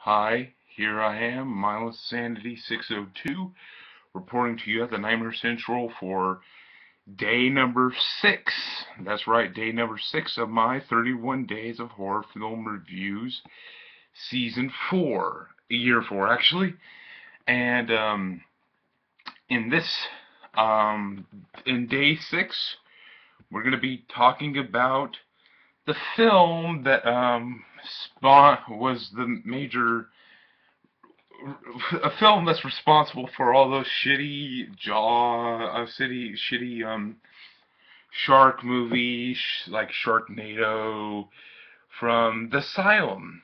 Hi, here I am, Mindless Sanity 602, reporting to you at the Nightmare Central for day number 6. That's right, day number 6 of my 31 Days of Horror Film Reviews, Season 4, Year 4 actually. And in this, in day 6, we're going to be talking about the film that was the major a film that's responsible for all those shitty shark movies like Sharknado from the Asylum.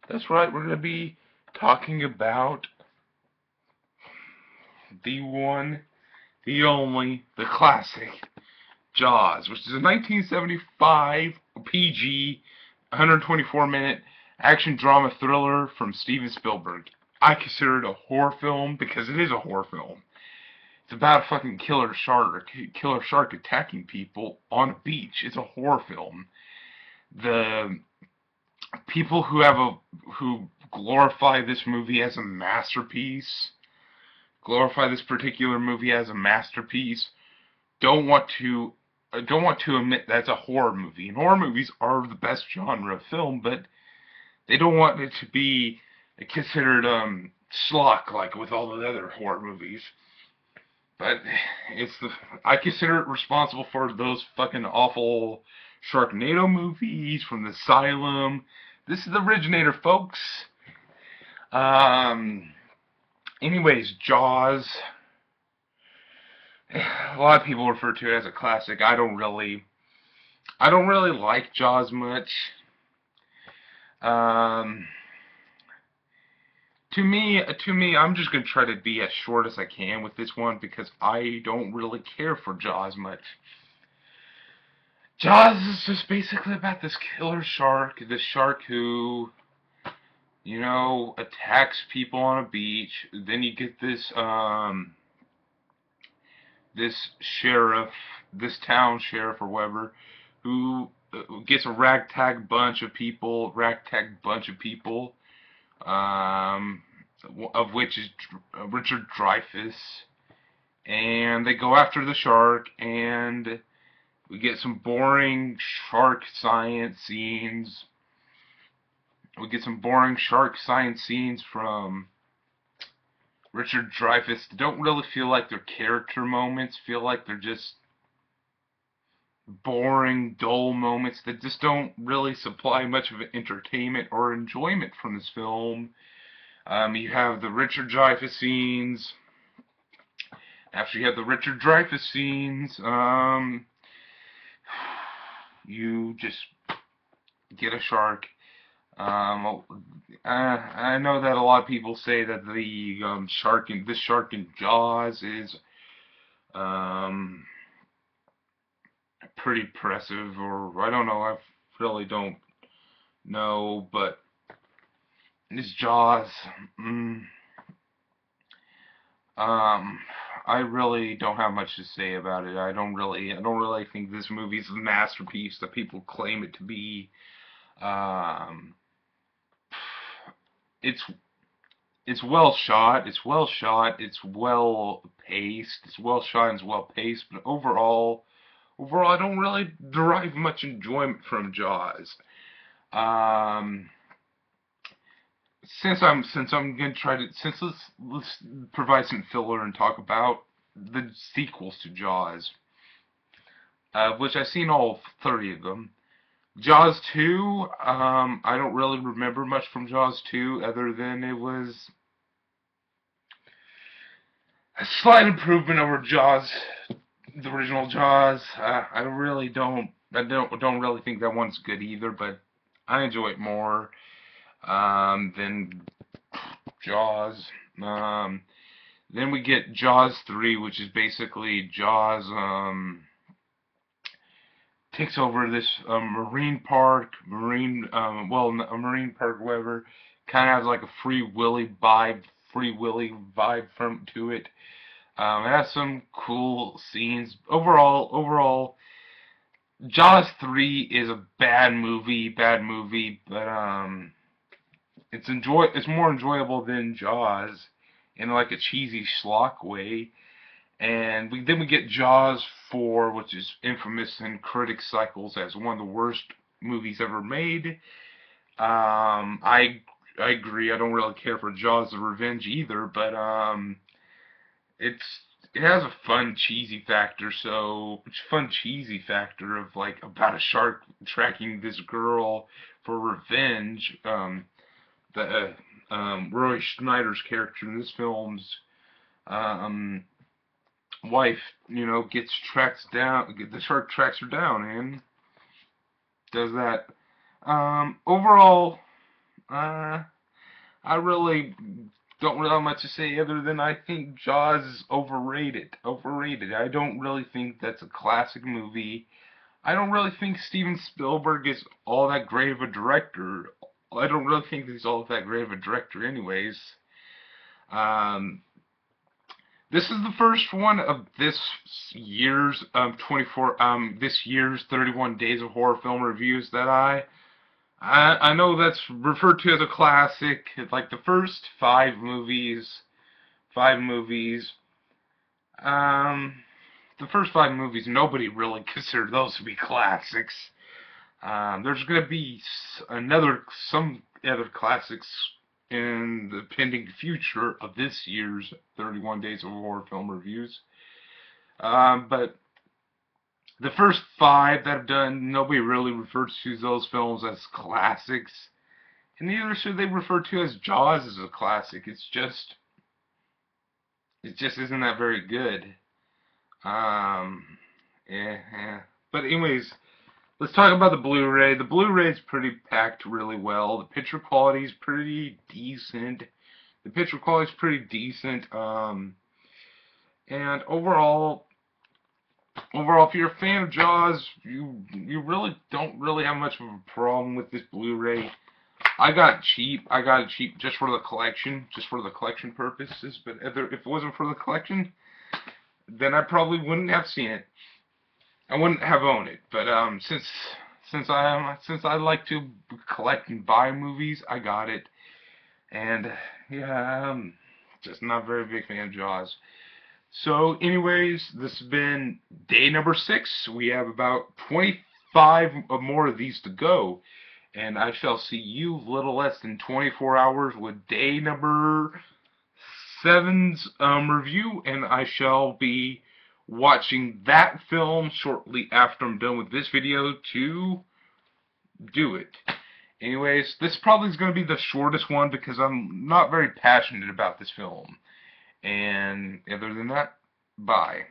That's right, we're gonna be talking about the one, the only, the classic Jaws, which is a 1975 PG, 124-minute action drama thriller from Steven Spielberg. I consider it a horror film because it is a horror film. It's about a fucking killer shark attacking people on a beach. It's a horror film. The people who glorify this movie as a masterpiece, glorify this particular movie as a masterpiece, don't want to admit that's a horror movie. And horror movies are the best genre of film, but they don't want it to be considered schlock like with all the other horror movies. But I consider it responsible for those fucking awful Sharknado movies from the Asylum. This is the originator, folks. Anyways, Jaws. A lot of people refer to it as a classic. I don't really like Jaws much. To me, I'm just gonna try to be as short as I can with this one because I don't really care for Jaws much. Jaws is just basically about this killer shark, this shark who, attacks people on a beach. Then you get this sheriff, this town sheriff or whatever, who gets a ragtag bunch of people, of which is Richard Dreyfuss, and they go after the shark, and we get some boring shark science scenes. From Richard Dreyfuss. They don't really feel like they're character moments. Feel like they're just boring, dull moments that just don't really supply much of entertainment or enjoyment from this film. You have the Richard Dreyfuss scenes. After you have the Richard Dreyfuss scenes, you just get a shark. I know that a lot of people say that the shark in Jaws is pretty impressive, or I don't know. I really don't know, but this Jaws, I really don't have much to say about it. I don't really think this movie is a masterpiece that people claim it to be. It's well shot. It's well shot. It's well paced. It's well shot and it's well paced. But overall, I don't really derive much enjoyment from Jaws. Let's provide some filler and talk about the sequels to Jaws, which I've seen all 30 of them. Jaws 2, I don't really remember much from Jaws 2 other than it was a slight improvement over Jaws, the original Jaws. I don't really think that one's good either, but I enjoy it more than Jaws. Then we get Jaws 3, which is basically Jaws takes over this marine park, a marine park, whatever. Kind of has like a Free Willy vibe from to it. It has some cool scenes. Overall, Jaws 3 is a bad movie, but it's more enjoyable than Jaws in like a cheesy schlock way. And then we get Jaws 4, which is infamous in critic cycles as one of the worst movies ever made. I agree. I don't really care for Jaws: The Revenge either, but it's it has a fun cheesy factor. So it's fun cheesy factor of like about a shark tracking this girl for revenge. The Roy Schneider's character in this film's um wife, gets tracked down. The shark tracks her down and does that. Overall, I really don't really have much to say other than I think Jaws is overrated. Overrated. I don't really think that's a classic movie. I don't really think Steven Spielberg is all that great of a director. I don't really think he's all that great of a director anyways. Um, this is the first one of this year's 31 Days of Horror Film Reviews that I know that's referred to as a classic. Like the first five movies, the first five movies, nobody really considered those to be classics. There's going to be some other classics in the pending future of this year's 31 Days of Horror Film Reviews. But the first five that I've done, nobody really refers to those films as classics. And neither should they refer to as Jaws as a classic. It just isn't that very good. Yeah. But anyways, let's talk about the Blu-ray. The Blu-ray is pretty packed really well. The picture quality is pretty decent. And overall, if you're a fan of Jaws, you really don't really have much of a problem with this Blu-ray. I got it cheap just for the collection, purposes. But if it wasn't for the collection, then I probably wouldn't have seen it. I wouldn't have owned it. But since I like to collect and buy movies, I got it. And yeah, I'm just not a very big fan of Jaws. So anyways, this has been day number 6. We have about 25 more of these to go. And I shall see you little less than 24 hours with day number 7's review. And I shall be watching that film shortly after I'm done with this video to do it. Anyways, this probably is going to be the shortest one because I'm not very passionate about this film. And other than that, bye.